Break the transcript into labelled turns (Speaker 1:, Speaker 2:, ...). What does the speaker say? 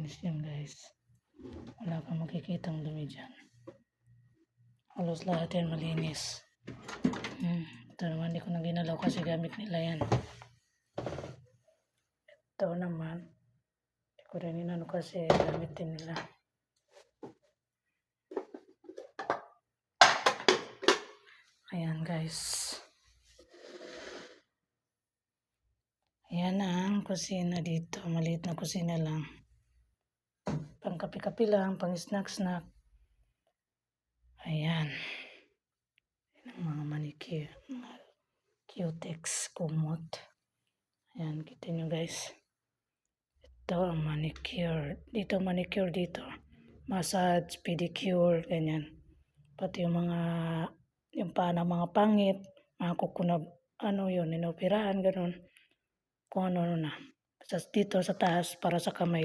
Speaker 1: malinis yan guys. Wala kang makikitang dumi dyan. Halos lahat yan malinis. Ito naman hindi ko na ginalaw kasi gamit nila yan. Ito naman hindi ko rin inano kasi gamit din nila. Ayan guys. Ayan ang kusina dito. Maliit na kusina lang. Pang kape-kape lang, pang snack-snack. Ayan. Ayan ang mga manicure. Mga cutex, kumot. Ayan, kita nyo guys. Ito ang manicure. Dito manicure dito. Massage, pedicure, ganyan. Pati yung mga, yung paa ng mga pangit, mga kukunab, inoperahan, ganun. Kung ano na. Dito sa taas, para sa kamay